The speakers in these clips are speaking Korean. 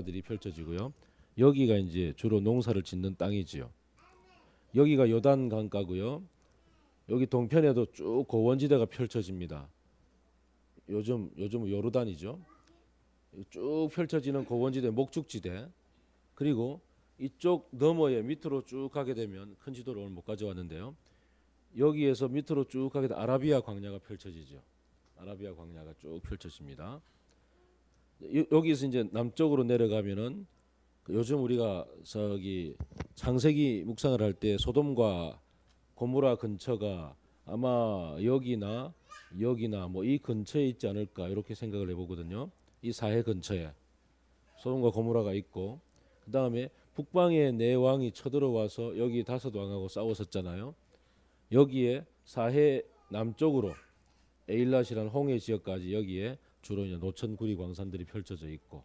들이 펼쳐지고요. 여기가 이제 주로 농사를 짓는 땅이지요. 여기가 요단 강가고요. 여기 동편에도 쭉 고원지대가 펼쳐집니다. 요즘 요르단이죠. 쭉 펼쳐지는 고원지대, 목축지대. 그리고 이쪽 너머에 밑으로 쭉 가게 되면 큰 지도를 오늘 못 가져왔는데요. 여기에서 밑으로 쭉 가게 되면 아라비아 광야가 펼쳐지죠. 아라비아 광야가 쭉 펼쳐집니다. 여기서 이제 남쪽으로 내려가면은 요즘 우리가 저기 창세기 묵상을 할 때 소돔과 고모라 근처가 아마 여기나 뭐 이 근처에 있지 않을까 이렇게 생각을 해보거든요. 이 사해 근처에 소돔과 고모라가 있고, 그 다음에 북방의 네 왕이 쳐들어와서 여기 다섯 왕하고 싸웠었잖아요. 여기에 사해 남쪽으로 에일랏이라는 홍해 지역까지 여기에 주로 이제 노천구리 광산들이 펼쳐져 있고,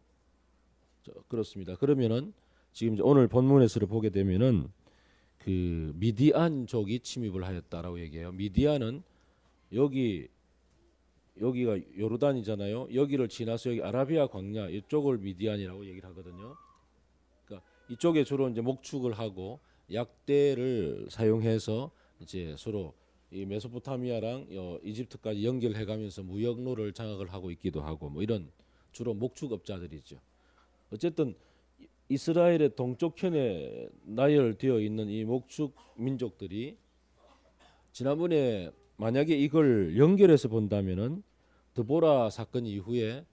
그렇습니다. 그러면은 지금 이제 오늘 본문에서를 보게 되면은 그 미디안족이 침입을 하였다라고 얘기해요. 미디안은 여기가 요르단이잖아요. 여기를 지나서 여기 아라비아 광야 이쪽을 미디안이라고 얘기를 하거든요. 그러니까 이쪽에 주로 이제 목축을 하고 약대를 사용해서 이제 서로 이 메소포타미아랑 이집트까지 연결해가면서 무역로를 장악을 하고 있기도 하고 뭐 이런 주로 목축업자들이죠. 어쨌든 이스라엘의 동쪽편에 나열되어 있는 이 목축 민족들이 지난번에 만약에 이걸 연결해서 본다면은 드보라 사건 이후에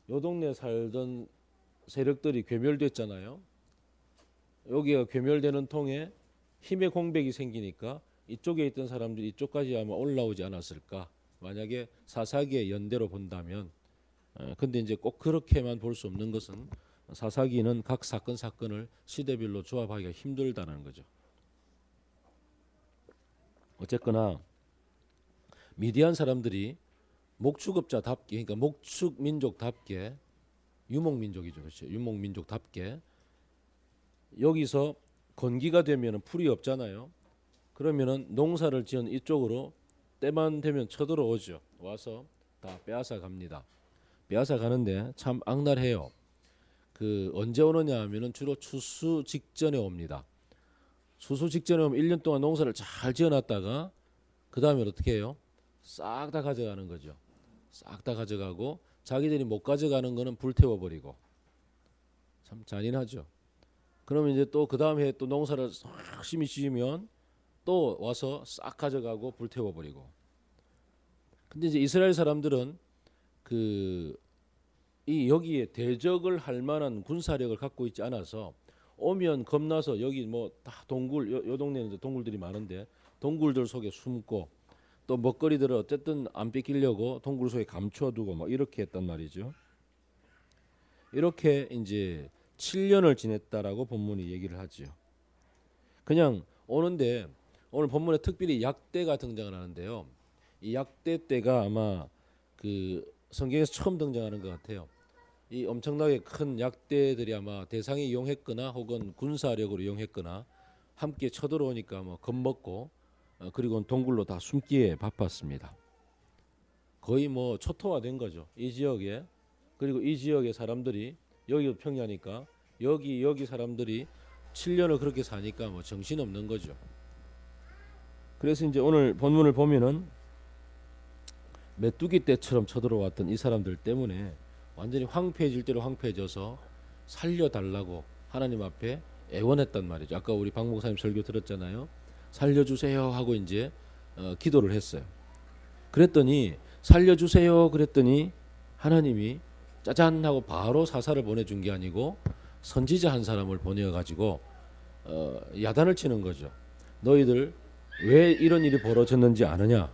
요 동네 살던 세력들이 괴멸됐잖아요. 여기가 괴멸되는 통에 힘의 공백이 생기니까 이쪽에 있던 사람들이 이쪽까지 아마 올라오지 않았을까. 만약에 사사기의 연대로 본다면. 근데 이제 꼭 그렇게만 볼 수 없는 것은 사사기는 각 사건을 시대별로 조합하기가 힘들다는 거죠. 어쨌거나 미디안 사람들이 목축업자답게, 그러니까 목축민족답게, 유목민족이죠. 그렇죠. 유목민족답게 여기서 건기가 되면 풀이 없잖아요. 그러면은 농사를 지은 이쪽으로 때만 되면 쳐들어오죠. 와서 다 빼앗아 갑니다. 빼앗아 가는데 참 악랄해요. 그 언제 오느냐 하면은 주로 추수 직전에 옵니다. 추수 직전에 오면 1년 동안 농사를 잘 지어놨다가 그 다음에 어떻게 해요? 싹 다 가져가는 거죠. 싹 다 가져가고 자기들이 못 가져가는 거는 불태워버리고. 참 잔인하죠. 그러면 이제 또 그 다음 해에 또 농사를 열심히 지으면 또 와서 싹 가져가고 불태워버리고. 근데 이제 이스라엘 사람들은 이 여기에 대적을 할 만한 군사력을 갖고 있지 않아서 오면 겁나서 여기 뭐 다 동굴, 요 동네는 이제 동굴들이 많은데 동굴들 속에 숨고 또 먹거리들을 어쨌든 안 뺏기려고 동굴 속에 감춰두고 뭐 이렇게 했단 말이죠. 이렇게 이제 7년을 지냈다라고 본문이 얘기를 하죠. 그냥 오는데 오늘 본문에 특별히 약대가 등장을 하는데요. 이 약대 때가 아마 그 성경에서 처음 등장하는 것 같아요. 이 엄청나게 큰 약대들이 아마 대상이 이용했거나 혹은 군사력으로 이용했거나 함께 쳐들어오니까 뭐 겁먹고 그리고 동굴로 다 숨기에 바빴습니다. 거의 뭐 초토화된 거죠. 이 지역에. 그리고 이 지역의 사람들이 여기도 평야니까 여기 사람들이 7년을 그렇게 사니까 뭐 정신없는 거죠. 그래서 이제 오늘 본문을 보면은 메뚜기 떼처럼 쳐들어왔던 이 사람들 때문에 완전히 황폐해질 대로 황폐해져서 살려달라고 하나님 앞에 애원했단 말이죠. 아까 우리 박 목사님 설교 들었잖아요. 살려주세요 하고 이제 기도를 했어요. 그랬더니 살려주세요 그랬더니 하나님이 짜잔 하고 바로 사사를 보내준 게 아니고 선지자 한 사람을 보내가지고 야단을 치는 거죠. 너희들 왜 이런 일이 벌어졌는지 아느냐?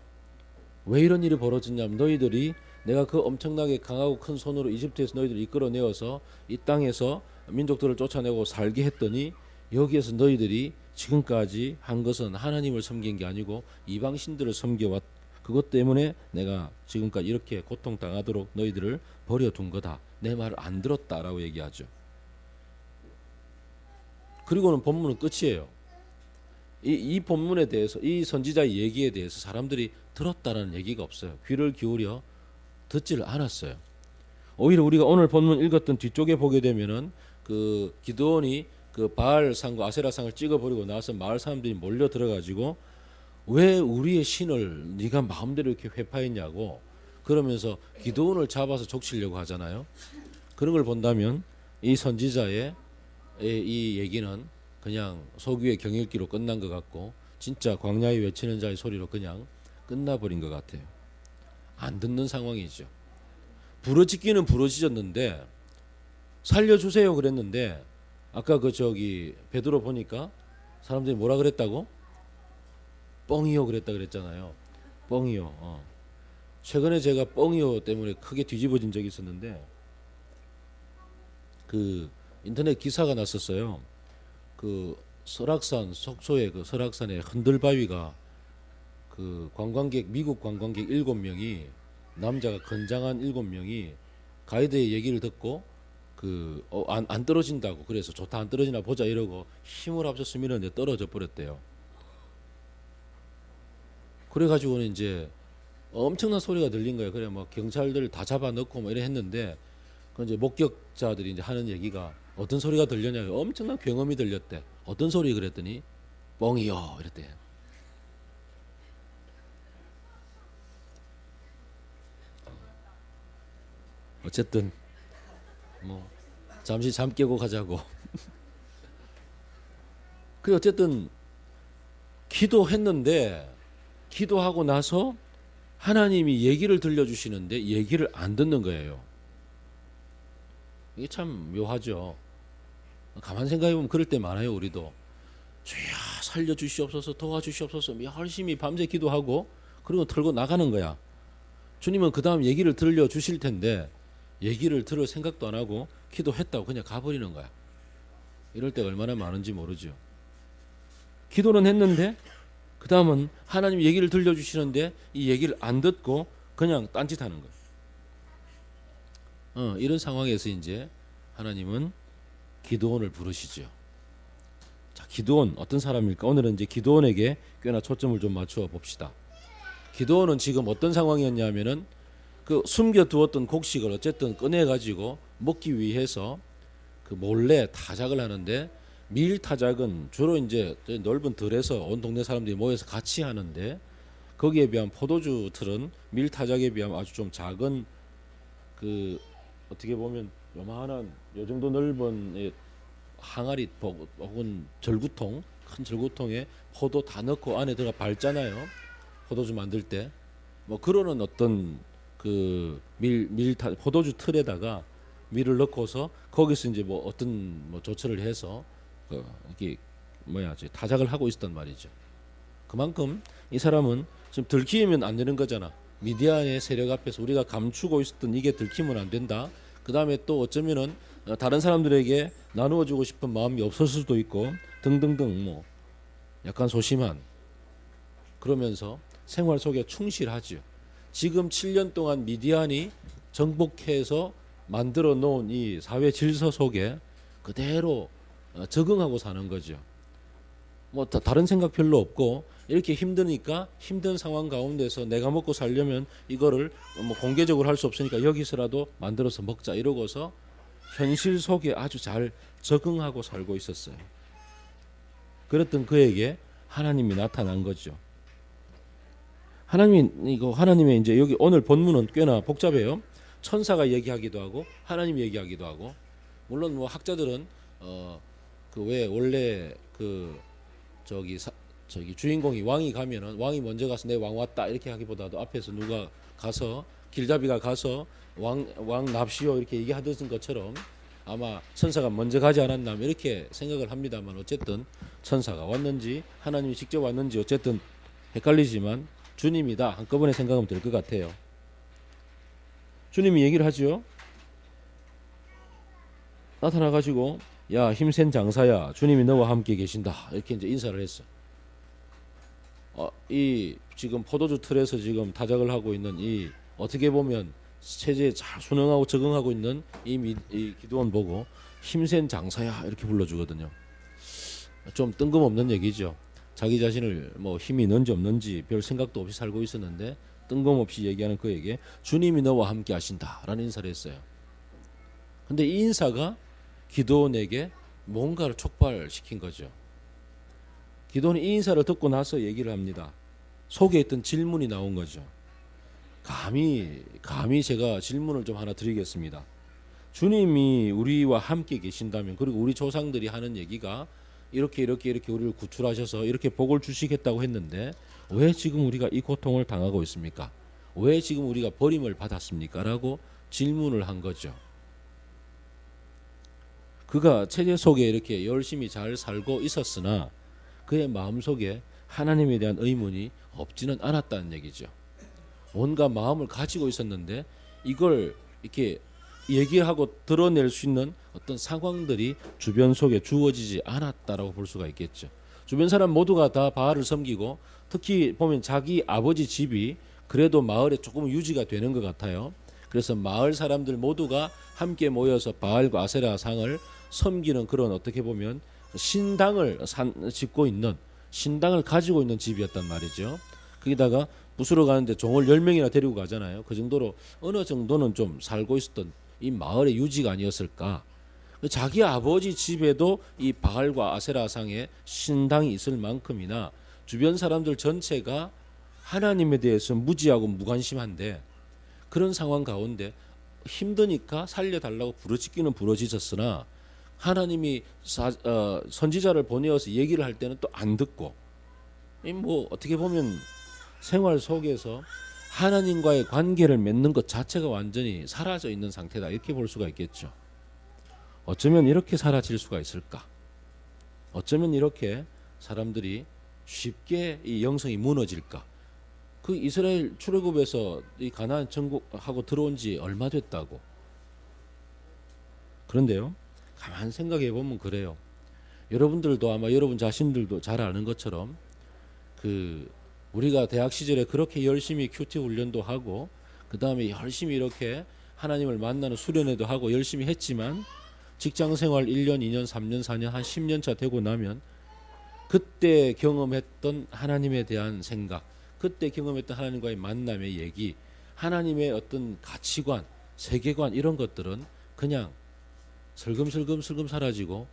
왜 이런 일이 벌어졌냐면 너희들이 내가 그 엄청나게 강하고 큰 손으로 이집트에서 너희들을 이끌어내어서 이 땅에서 민족들을 쫓아내고 살게 했더니 여기에서 너희들이 지금까지 한 것은 하나님을 섬긴 게 아니고 이방신들을 섬겨왔. 그것 때문에 내가 지금까지 이렇게 고통당하도록 너희들을 버려둔 거다. 내 말을 안 들었다라고 얘기하죠. 그리고는 본문은 끝이에요. 이 본문에 대해서 이 선지자의 얘기에 대해서 사람들이 들었다라는 얘기가 없어요. 귀를 기울여 듣지를 않았어요. 오히려 우리가 오늘 본문 읽었던 뒤쪽에 보게 되면은 그 기드온이 그 바알 상과 아세라 상을 찍어버리고 나서 마을 사람들이 몰려 들어가지고 왜 우리의 신을 네가 마음대로 이렇게 회파했냐고 그러면서 기드온을 잡아서 족치려고 하잖아요. 그런 걸 본다면 이 선지자의 이 얘기는 그냥 소규의 경읽기로 끝난 것 같고 진짜 광야에 외치는 자의 소리로 그냥 끝나버린 것 같아요. 안 듣는 상황이죠. 부러지기는 부러지셨는데 살려주세요 그랬는데 아까 그 저기 베드로 보니까 사람들이 뭐라 그랬다고? 뻥이요 그랬다 그랬잖아요. 뻥이요. 최근에 제가 뻥이요 때문에 크게 뒤집어진 적이 있었는데 그 인터넷 기사가 났었어요. 그 설악산 속초의 그 설악산의 흔들바위가 그 관광객 미국 관광객 7명이 남자가 건장한 7명이 가이드의 얘기를 듣고 그 안 떨어진다고 그래서 좋다 안 떨어지나 보자 이러고 힘을 합쳐서 밀었는데 떨어져 버렸대요. 그래가지고는 이제 엄청난 소리가 들린 거예요. 그래 뭐 경찰들 다 잡아넣고 뭐 이래 했는데 그 이제 목격자들이 이제 하는 얘기가 어떤 소리가 들렸냐 엄청난 굉음이 들렸대. 어떤 소리 그랬더니 뻥이요 이랬대. 어쨌든 뭐 잠시 잠 깨고 가자고. 그 어쨌든 기도했는데 기도하고 나서 하나님이 얘기를 들려주시는데 얘기를 안 듣는 거예요. 이게 참 묘하죠. 가만 생각해보면 그럴 때 많아요. 우리도 주야 살려주시옵소서 도와주시옵소서 열심히 밤새 기도하고 그리고 털고 나가는 거야. 주님은 그 다음 얘기를 들려주실 텐데 얘기를 들을 생각도 안 하고 기도했다고 그냥 가버리는 거야. 이럴 때가 얼마나 많은지 모르죠. 기도는 했는데 그 다음은 하나님 얘기를 들려주시는데 이 얘기를 안 듣고 그냥 딴짓하는 거예요. 이런 상황에서 이제 하나님은 기드온을 부르시죠. 자, 기드온 어떤 사람일까? 오늘은 이제 기드온에게 꽤나 초점을 좀 맞추어 봅시다. 기드온은 지금 어떤 상황이었냐면은 그 숨겨두었던 곡식을 어쨌든 꺼내가지고 먹기 위해서 그 몰래 타작을 하는데 밀 타작은 주로 이제 넓은 들에서 온 동네 사람들이 모여서 같이 하는데 거기에 비하면 포도주 틀은 밀 타작에 비하면 아주 좀 작은 그 어떻게 보면 요만한 요 정도 넓은 항아리 혹은 절구통 큰 절구통에 포도 다 넣고 안에 들어가 밟잖아요. 포도주 만들 때 뭐 그러는 어떤 그 포도주 틀에다가 밀을 넣고서 거기서 이제 뭐 어떤 뭐 조처를 해서 이게 타작을 하고 있었단 말이죠. 그만큼 이 사람은 지금 들키면 안 되는 거잖아. 미디안의 세력 앞에서 우리가 감추고 있었던 이게 들키면 안 된다. 그 다음에 또 어쩌면은 다른 사람들에게 나누어 주고 싶은 마음이 없을 수도 있고 등등등 뭐 약간 소심한 그러면서 생활 속에 충실하죠. 지금 7년 동안 미디안이 정복해서 만들어 놓은 이 사회 질서 속에 그대로 적응하고 사는 거죠. 뭐 다른 생각 별로 없고 이렇게 힘드니까 힘든 상황 가운데서 내가 먹고 살려면 이거를 뭐 공개적으로 할 수 없으니까 여기서라도 만들어서 먹자 이러고서 현실 속에 아주 잘 적응하고 살고 있었어요. 그랬던 그에게 하나님이 나타난 거죠. 하나님의 이제 여기 오늘 본문은 꽤나 복잡해요. 천사가 얘기하기도 하고 하나님 얘기하기도 하고 물론 뭐 학자들은 그 왜 원래 그 저기 주인공이 왕이 가면은 왕이 먼저 가서 내 왕 왔다 이렇게 하기보다도 앞에서 누가 가서 길잡이가 가서 왕 납시오 이렇게 얘기하던 것처럼 아마 천사가 먼저 가지 않았나 이렇게 생각을 합니다만 어쨌든 천사가 왔는지 하나님이 직접 왔는지 어쨌든 헷갈리지만 주님이다 한꺼번에 생각하면 될 것 같아요. 주님이 얘기를 하죠. 나타나가지고 야 힘센 장사야 주님이 너와 함께 계신다 이렇게 이제 인사를 했어. 이 지금 포도주 틀에서 지금 타작을 하고 있는 이 어떻게 보면 체제에 잘 순응하고 적응하고 있는 이 기드온 보고 힘센 장사야 이렇게 불러주거든요. 좀 뜬금없는 얘기죠. 자기 자신을 뭐 힘이 있는지 없는지 별 생각도 없이 살고 있었는데 뜬금없이 얘기하는 그에게 주님이 너와 함께 하신다라는 인사를 했어요. 근데 이 인사가 기드온에게 뭔가를 촉발시킨 거죠. 기드온이 이 인사를 듣고 나서 얘기를 합니다. 속에 있던 질문이 나온 거죠. 감히 제가 질문을 좀 하나 드리겠습니다. 주님이 우리와 함께 계신다면, 그리고 우리 조상들이 하는 얘기가 이렇게 우리를 구출하셔서 이렇게 복을 주시겠다고 했는데 왜 지금 우리가 이 고통을 당하고 있습니까? 왜 지금 우리가 버림을 받았습니까? 라고 질문을 한 거죠. 그가 체제 속에 이렇게 열심히 잘 살고 있었으나 그의 마음속에 하나님에 대한 의문이 없지는 않았다는 얘기죠. 온갖 마음을 가지고 있었는데 이걸 이렇게 얘기하고 드러낼 수 있는 어떤 상황들이 주변 속에 주어지지 않았다라고 볼 수가 있겠죠. 주변 사람 모두가 다 바알을 섬기고, 특히 보면 자기 아버지 집이 그래도 마을에 조금 유지가 되는 것 같아요. 그래서 마을 사람들 모두가 함께 모여서 바알과 아세라 상을 섬기는 그런, 어떻게 보면 신당을 짓고 있는, 신당을 가지고 있는 집이었단 말이죠. 거기다가 부수러 가는데 종을 10명이나 데리고 가잖아요. 그 정도로 어느 정도는 좀 살고 있었던 이 마을의 유지가 아니었을까. 자기 아버지 집에도 이 바알과 아세라상의 신당이 있을 만큼이나 주변 사람들 전체가 하나님에 대해서 무지하고 무관심한데, 그런 상황 가운데 힘드니까 살려달라고 부르짖기는 부르짖었으나 하나님이 선지자를 보내어서 얘기를 할 때는 또 안 듣고, 뭐 어떻게 보면 생활 속에서 하나님과의 관계를 맺는 것 자체가 완전히 사라져 있는 상태다, 이렇게 볼 수가 있겠죠. 어쩌면 이렇게 사라질 수가 있을까? 어쩌면 이렇게 사람들이 쉽게 이 영성이 무너질까? 그 이스라엘 출애굽에서 이 가나안 정복하고 들어온 지 얼마 됐다고. 그런데요, 가만 생각해 보면 그래요. 여러분들도 아마 여러분 자신들도 잘 아는 것처럼 우리가 대학 시절에 그렇게 열심히 큐티 훈련도 하고, 그 다음에 열심히 이렇게 하나님을 만나는 수련회도 하고 열심히 했지만, 직장생활 1년, 2년, 3년, 4년, 한 10년 차 되고 나면 그때 경험했던 하나님에 대한 생각, 그때 경험했던 하나님과의 만남의 얘기, 하나님의 어떤 가치관, 세계관, 이런 것들은 그냥 슬금슬금 사라지고,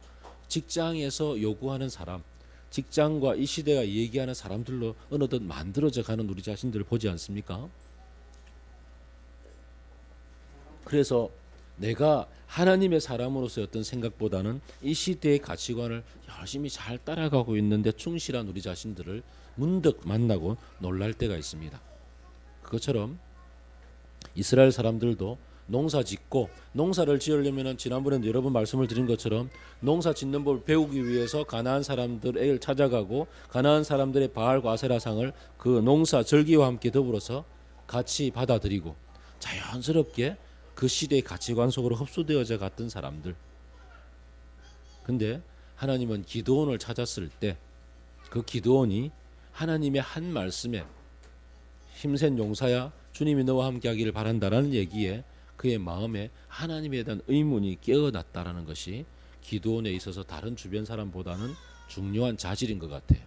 직장에서 요구하는 사람, 직장과 이 시대가 얘기하는 사람들로 어느덧 만들어져 가는 우리 자신들을 보지 않습니까? 그래서 내가 하나님의 사람으로서의 어떤 생각보다는 이 시대의 가치관을 열심히 잘 따라가고 있는데 충실한 우리 자신들을 문득 만나고 놀랄 때가 있습니다. 그것처럼 이스라엘 사람들도 농사 짓고, 농사를 지으려면 지난번에도 여러 번 말씀을 드린 것처럼 농사 짓는 법을 배우기 위해서 가나안 사람들을 찾아가고, 가나안 사람들의 바알과 아세라상을 그 농사 절기와 함께 더불어서 같이 받아들이고, 자연스럽게 그 시대의 가치관 속으로 흡수되어져 갔던 사람들. 근데 하나님은 기드온을 찾았을 때 그 기드온이 하나님의 한 말씀에 힘센 용사야, 주님이 너와 함께 하기를 바란다라는 얘기에 그의 마음에 하나님에 대한 의문이 깨어났다라는 것이 기드온에 있어서 다른 주변 사람보다는 중요한 자질인 것 같아요.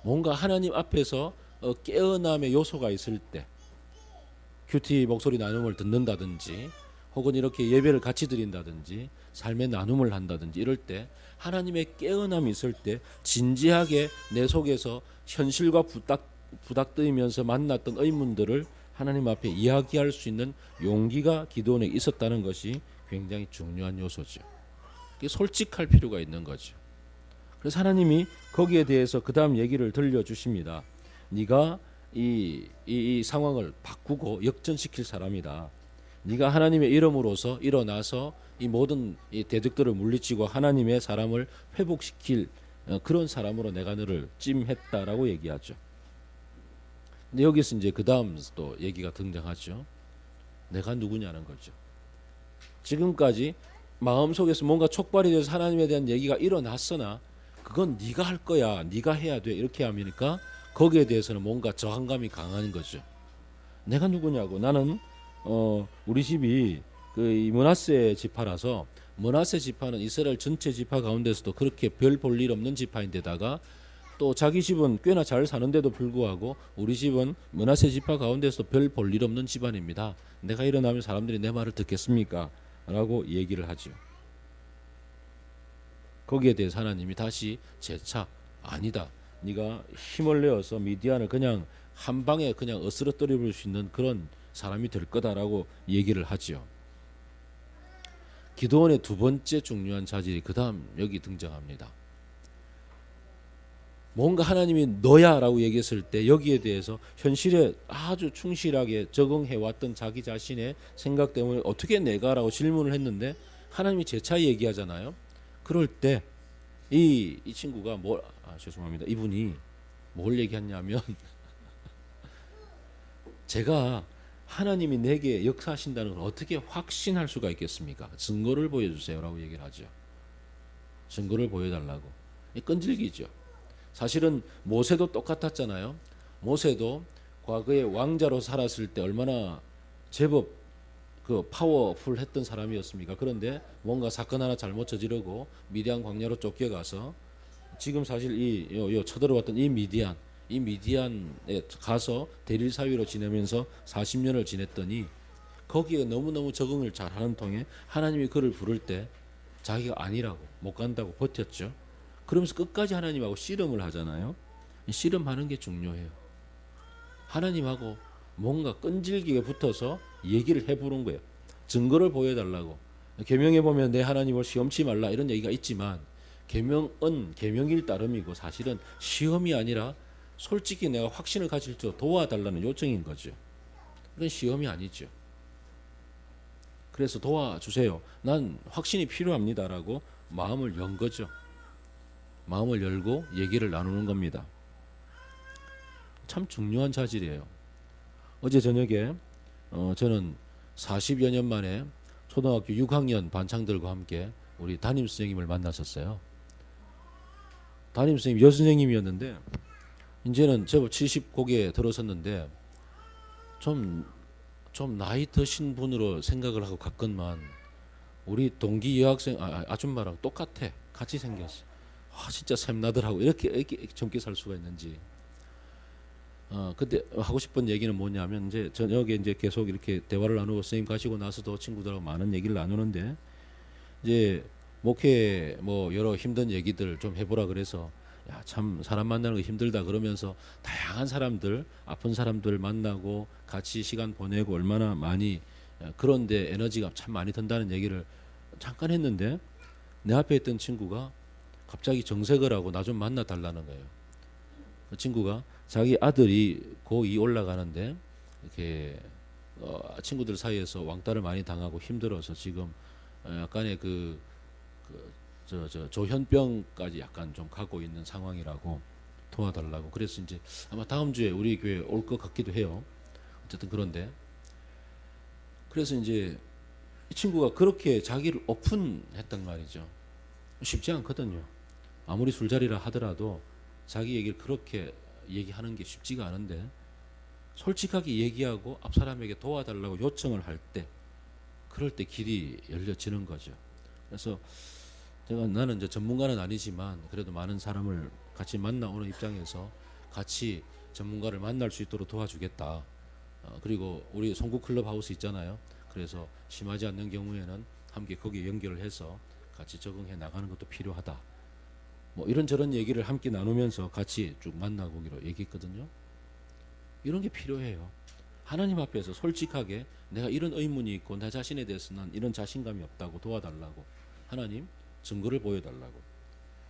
뭔가 하나님 앞에서 깨어남의 요소가 있을 때, 큐티 목소리 나눔을 듣는다든지, 혹은 이렇게 예배를 같이 드린다든지, 삶의 나눔을 한다든지, 이럴 때 하나님의 깨어남이 있을 때 진지하게 내 속에서 현실과 부닥뜨리면서 만났던 의문들을 하나님 앞에 이야기할 수 있는 용기가 기드온에 있었다는 것이 굉장히 중요한 요소죠. 솔직할 필요가 있는 거죠. 그래서 하나님이 거기에 대해서 그 다음 얘기를 들려주십니다. 네가 이 상황을 바꾸고 역전시킬 사람이다. 네가 하나님의 이름으로서 일어나서 이 모든 이 대적들을 물리치고 하나님의 사람을 회복시킬 그런 사람으로 내가 너를 찜했다라고 얘기하죠. 근데 여기서 이제 그 다음 또 얘기가 등장하죠. 내가 누구냐는 거죠. 지금까지 마음속에서 뭔가 촉발이 돼서 하나님에 대한 얘기가 일어났으나 그건 네가 할 거야, 네가 해야 돼, 이렇게 하니까 거기에 대해서는 뭔가 저항감이 강한 거죠. 내가 누구냐고. 나는 우리 집이 이 므낫세 지파라서, 므낫세 지파는 이스라엘 전체 지파 가운데서도 그렇게 별 볼 일 없는 지파인데다가 또 자기 집은 꽤나 잘 사는데도 불구하고 우리 집은 므낫세 지파 가운데서 별 볼 일 없는 집안입니다. 내가 일어나면 사람들이 내 말을 듣겠습니까? 라고 얘기를 하죠. 거기에 대해서 하나님이 다시 재차 아니다. 네가 힘을 내어서 미디안을 그냥 한 방에 그냥 어스러뜨려 볼 수 있는 그런 사람이 될 거다라고 얘기를 하죠. 기드온의 두 번째 중요한 자질이 그 다음 여기 등장합니다. 뭔가 하나님이 너야라고 얘기했을 때 여기에 대해서 현실에 아주 충실하게 적응해왔던 자기 자신의 생각 때문에 어떻게 내가라고 질문을 했는데 하나님이 재차 얘기하잖아요. 그럴 때 이 친구가 죄송합니다. 이분이 뭘 얘기했냐면 제가 하나님이 내게 역사하신다는 걸 어떻게 확신할 수가 있겠습니까? 증거를 보여주세요라고 얘기를 하죠. 증거를 보여달라고. 끈질기죠. 사실은 모세도 똑같았잖아요. 모세도 과거에 왕자로 살았을 때 얼마나 제법 그 파워풀했던 사람이었습니까? 그런데 뭔가 사건 하나 잘못 저지르고 미디안 광야로 쫓겨가서 지금 사실 이 쳐들어왔던 이 미디안에 가서 대릴 사위로 지내면서 40년을 지냈더니 거기에 너무너무 적응을 잘하는 통에 하나님이 그를 부를 때 자기가 아니라고 못 간다고 버텼죠. 그러면서 끝까지 하나님하고 씨름을 하잖아요. 씨름하는 게 중요해요. 하나님하고 뭔가 끈질기게 붙어서 얘기를 해보는 거예요. 증거를 보여달라고. 계명에 보면 내 하나님을 시험치 말라 이런 얘기가 있지만 계명은 계명일 따름이고 사실은 시험이 아니라 솔직히 내가 확신을 가질 수 도와달라는 요청인 거죠. 이건 시험이 아니죠. 그래서 도와주세요. 난 확신이 필요합니다라고 마음을 연 거죠. 마음을 열고 얘기를 나누는 겁니다. 참 중요한 자질이에요. 어제 저녁에 저는 40여 년 만에 초등학교 6학년 반창들과 함께 우리 담임 선생님을 만났었어요. 담임 선생님 여선생님이었는데 이제는 제법 70 고개 들어섰는데 좀 나이 드신 분으로 생각을 하고 갔건만 우리 동기 여학생 아줌마랑 똑같아. 같이 생겼어. 진짜 샘나더라고. 이렇게 젊게 살 수가 있는지. 근데 하고 싶은 얘기는 뭐냐면 이제 저녁에 이제 계속 이렇게 대화를 나누고 선생님 가시고 나서도 친구들하고 많은 얘기를 나누는데 이제 목회 여러 힘든 얘기들 좀 해보라 그래서 야, 참 사람 만나는 거 힘들다 그러면서 다양한 사람들 아픈 사람들 만나고 같이 시간 보내고 얼마나 많이 그런데 에너지가 참 많이 든다는 얘기를 잠깐 했는데 내 앞에 있던 친구가 갑자기 정색을 하고 나 좀 만나 달라는 거예요. 그 친구가 자기 아들이 고2 올라가는데 이렇게 친구들 사이에서 왕따를 많이 당하고 힘들어서 지금 약간의 조현병까지 약간 좀 가고 있는 상황이라고 도와달라고. 그래서 이제 아마 다음 주에 우리 교회 올 것 같기도 해요. 어쨌든 그런데 그래서 이제 이 친구가 그렇게 자기를 오픈했단 말이죠. 쉽지 않거든요. 아무리 술자리라 하더라도 자기 얘기를 그렇게 얘기하는 게 쉽지가 않은데 솔직하게 얘기하고 앞 사람에게 도와달라고 요청을 할 때 그럴 때 길이 열려지는 거죠. 그래서 나는 이제 전문가는 아니지만 그래도 많은 사람을 같이 만나오는 입장에서 같이 전문가를 만날 수 있도록 도와주겠다. 그리고 우리 송구 클럽 하우스 있잖아요. 그래서 심하지 않는 경우에는 함께 거기에 연결을 해서 같이 적응해 나가는 것도 필요하다. 이런저런 얘기를 함께 나누면서 같이 쭉 만나보기로 얘기했거든요. 이런 게 필요해요. 하나님 앞에서 솔직하게 내가 이런 의문이 있고 나 자신에 대해서는 이런 자신감이 없다고 도와달라고. 하나님 증거를 보여달라고.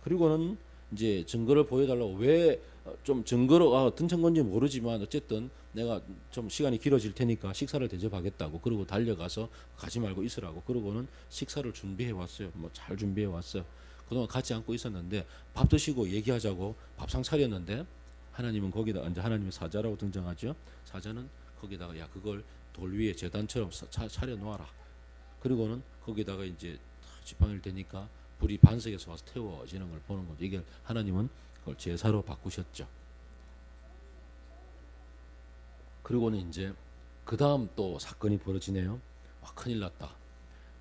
그리고는 이제 증거를 보여달라고 왜 좀 증거로 어떤 증거인지 모르지만 어쨌든 내가 좀 시간이 길어질 테니까 식사를 대접하겠다고. 그리고 달려가서 가지 말고 있으라고. 그러고는 식사를 준비해 왔어요. 잘 준비해 왔어요. 그동안 같이 앉고 있었는데 밥 드시고 얘기하자고 밥상 차렸는데 하나님은 거기다 이제 하나님의 사자라고 등장하죠. 사자는 거기다가 야 그걸 돌 위에 제단처럼 차려 놓아라. 그리고는 거기다가 이제 지팡이를 대니까 불이 반석에서 와서 태워지는 걸 보는 거죠. 이게 하나님은 그걸 제사로 바꾸셨죠. 그리고는 이제 그 다음 또 사건이 벌어지네요. 큰일 났다.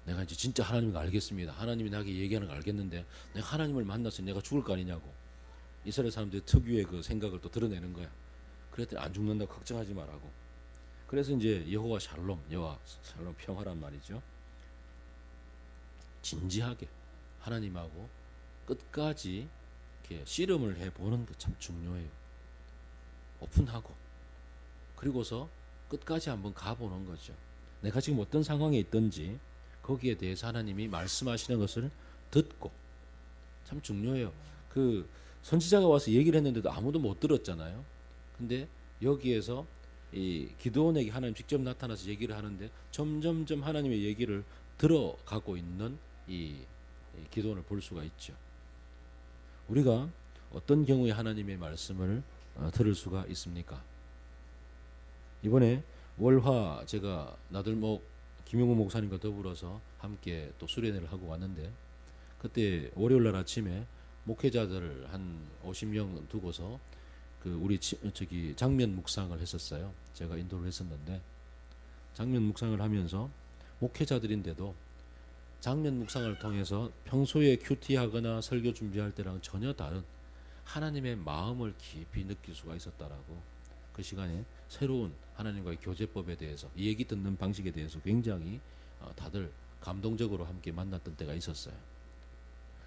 내가 이제 진짜 하나님을 알겠습니다. 하나님이 나에게 얘기하는 걸 알겠는데 내가 하나님을 만나서 내가 죽을 거 아니냐고. 이스라엘 사람들의 특유의 그 생각을 또 드러내는 거야. 그랬더니 안 죽는다고 걱정하지 말라고. 그래서 이제 여호와 샬롬 평화란 말이죠. 진지하게 하나님하고 끝까지 이렇게 씨름을 해보는 게 참 중요해요. 오픈하고 그리고서 끝까지 한번 가보는 거죠. 내가 지금 어떤 상황에 있든지 거기에 대해서 하나님이 말씀하시는 것을 듣고 참 중요해요. 그 선지자가 와서 얘기를 했는데도 아무도 못 들었잖아요. 근데 여기에서 이 기드온에게 하나님 직접 나타나서 얘기를 하는데 점점점 하나님의 얘기를 들어가고 있는 이 기드온을 볼 수가 있죠. 우리가 어떤 경우에 하나님의 말씀을 들을 수가 있습니까? 이번에 월화 제가 나들목 김용우 목사님과 더불어서 함께 또 수련회를 하고 왔는데 그때 월요일날 아침에 목회자들 한 50명 두고서 그 우리 저기 장면 묵상을 했었어요. 제가 인도를 했었는데 장면 묵상을 하면서 목회자들인데도 장면 묵상을 통해서 평소에 큐티하거나 설교 준비할 때랑 전혀 다른 하나님의 마음을 깊이 느낄 수가 있었다라고 그 시간에 새로운 하나님과의 교제법에 대해서 이 얘기 듣는 방식에 대해서 굉장히 다들 감동적으로 함께 만났던 때가 있었어요.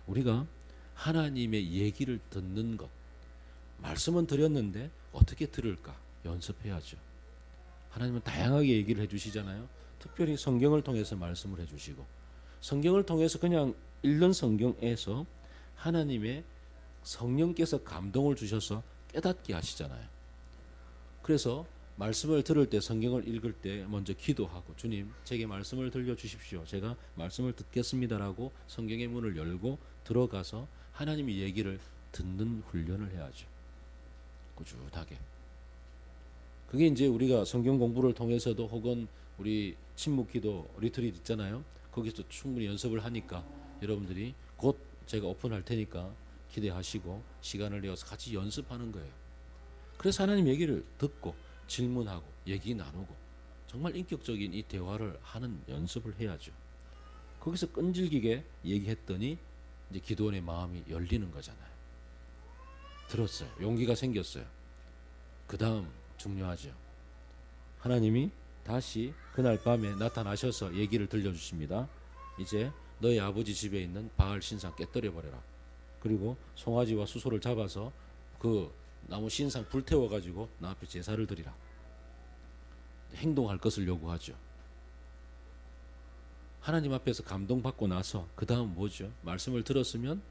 우리가 하나님의 얘기를 듣는 것 말씀은 드렸는데 어떻게 들을까 연습해야죠. 하나님은 다양하게 얘기를 해주시잖아요. 특별히 성경을 통해서 말씀을 해주시고 성경을 통해서 그냥 읽는 성경에서 하나님의 성령께서 감동을 주셔서 깨닫게 하시잖아요. 그래서 말씀을 들을 때 성경을 읽을 때 먼저 기도하고 주님 제게 말씀을 들려주십시오. 제가 말씀을 듣겠습니다라고 성경의 문을 열고 들어가서 하나님의 얘기를 듣는 훈련을 해야죠. 꾸준하게. 그게 이제 우리가 성경 공부를 통해서도 혹은 우리 침묵기도 리트릿 있잖아요. 거기서 충분히 연습을 하니까 여러분들이 곧 제가 오픈할 테니까 기대하시고 시간을 내어서 같이 연습하는 거예요. 그래서 하나님 얘기를 듣고 질문하고 얘기 나누고 정말 인격적인 이 대화를 하는 연습을 해야죠. 거기서 끈질기게 얘기했더니 이제 기도원의 마음이 열리는 거잖아요. 들었어요. 용기가 생겼어요. 그 다음 중요하죠. 하나님이 다시 그날 밤에 나타나셔서 얘기를 들려주십니다. 이제 너희 아버지 집에 있는 바알 신상 깨뜨려 버려라. 그리고 송아지와 수소를 잡아서 그 나무 신상 불태워 가지고 나 앞에 제사를 드리라. 행동할 것을 요구하죠. 하나님 앞에서 감동받고 나서 그 다음 뭐죠? 말씀을 들었으면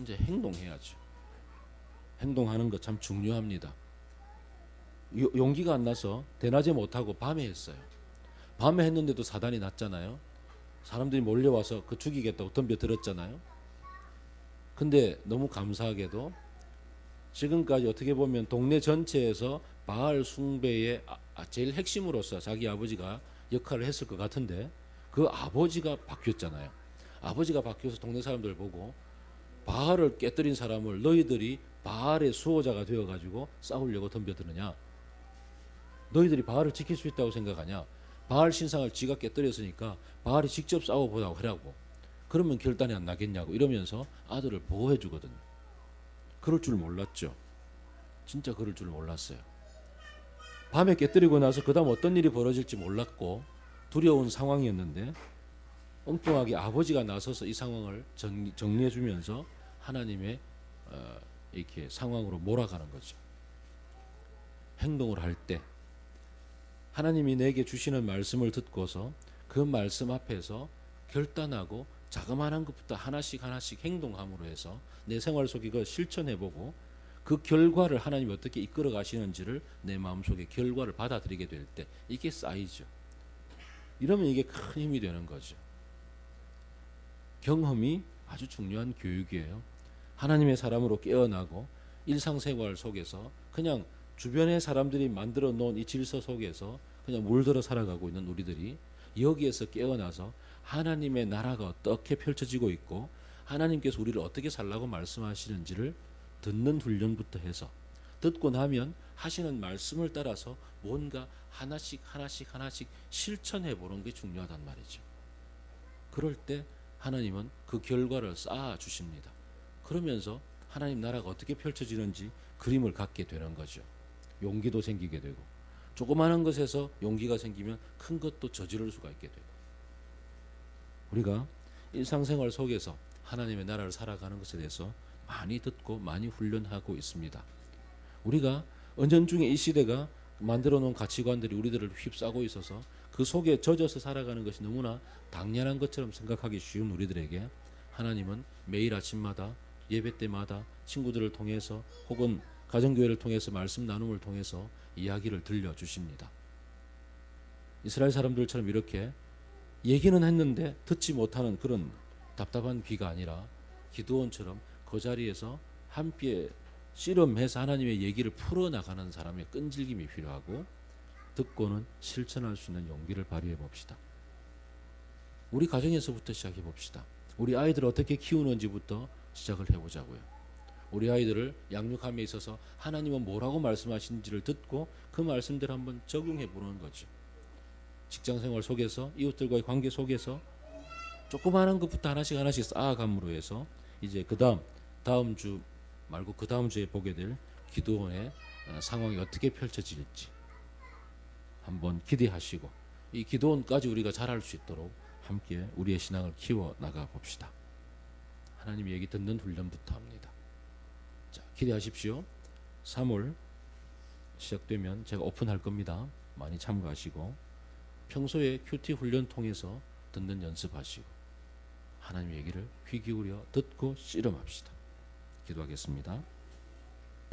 이제 행동해야죠. 행동하는 거 참 중요합니다. 용기가 안 나서 대낮에 못하고 밤에 했어요. 밤에 했는데도 사단이 났잖아요. 사람들이 몰려와서 그 죽이겠다고 덤벼들었잖아요. 근데 너무 감사하게도 지금까지 어떻게 보면 동네 전체에서 바알 숭배의 제일 핵심으로서 자기 아버지가 역할을 했을 것 같은데 그 아버지가 바뀌었잖아요. 아버지가 바뀌어서 동네 사람들 보고 바알을 깨뜨린 사람을 너희들이 바알의 수호자가 되어가지고 싸우려고 덤벼드느냐? 너희들이 바알을 지킬 수 있다고 생각하냐? 바알 신상을 지가 깨뜨렸으니까 바알이 직접 싸워보라고 하라고. 그러면 결단이 안 나겠냐고 이러면서 아들을 보호해 주거든요. 그럴 줄 몰랐죠. 진짜 그럴 줄 몰랐어요. 밤에 깨뜨리고 나서 그 다음 어떤 일이 벌어질지 몰랐고 두려운 상황이었는데 엉뚱하게 아버지가 나서서 이 상황을 정리해 주면서 하나님의 이렇게 상황으로 몰아가는 거죠. 행동을 할 때 하나님이 내게 주시는 말씀을 듣고서 그 말씀 앞에서 결단하고 자그마한 것부터 하나씩 하나씩 행동함으로 해서 내 생활 속에 그걸 실천해보고 그 결과를 하나님이 어떻게 이끌어 가시는지를 내 마음속에 결과를 받아들이게 될 때 이게 쌓이죠. 이러면 이게 큰 힘이 되는 거죠. 경험이 아주 중요한 교육이에요. 하나님의 사람으로 깨어나고 일상생활 속에서 그냥 주변의 사람들이 만들어 놓은 이 질서 속에서 그냥 물들어 살아가고 있는 우리들이 여기에서 깨어나서 하나님의 나라가 어떻게 펼쳐지고 있고 하나님께서 우리를 어떻게 살라고 말씀하시는지를 듣는 훈련부터 해서 듣고 나면 하시는 말씀을 따라서 뭔가 하나씩 실천해 보는 게 중요하단 말이죠. 그럴 때 하나님은 그 결과를 쌓아 주십니다. 그러면서 하나님 나라가 어떻게 펼쳐지는지 그림을 갖게 되는 거죠. 용기도 생기게 되고 조그마한 것에서 용기가 생기면 큰 것도 저지를 수가 있게 되고 우리가 일상생활 속에서 하나님의 나라를 살아가는 것에 대해서 많이 듣고 많이 훈련하고 있습니다. 우리가 은연중에 이 시대가 만들어 놓은 가치관들이 우리들을 휩싸고 있어서 그 속에 젖어서 살아가는 것이 너무나 당연한 것처럼 생각하기 쉬운 우리들에게 하나님은 매일 아침마다 예배 때마다 친구들을 통해서 혹은 가정교회를 통해서 말씀 나눔을 통해서 이야기를 들려주십니다. 이스라엘 사람들처럼 이렇게 얘기는 했는데 듣지 못하는 그런 답답한 귀가 아니라 기드온처럼 그 자리에서 함께 씨름해서 하나님의 얘기를 풀어나가는 사람의 끈질김이 필요하고 듣고는 실천할 수 있는 용기를 발휘해 봅시다. 우리 가정에서부터 시작해 봅시다. 우리 아이들을 어떻게 키우는지부터 시작을 해보자고요. 우리 아이들을 양육함에 있어서 하나님은 뭐라고 말씀하시는지를 듣고 그 말씀대로 한번 적용해 보는 거죠. 직장생활 속에서 이웃들과의 관계 속에서 조그마한 것부터 하나씩 하나씩 쌓아감으로 해서 이제 다음 주 말고 그 다음 주에 보게 될 기도원의 상황이 어떻게 펼쳐질지 한번 기대하시고 이 기도원까지 우리가 잘할 수 있도록 함께 우리의 신앙을 키워 나가 봅시다. 하나님 얘기 듣는 훈련부터 합니다. 자, 기대하십시오. 3월 시작되면 제가 오픈할 겁니다. 많이 참가하시고 평소에 큐티 훈련 통해서 듣는 연습하시고 하나님 얘기를 귀 기울여 듣고 씨름합시다. 기도하겠습니다.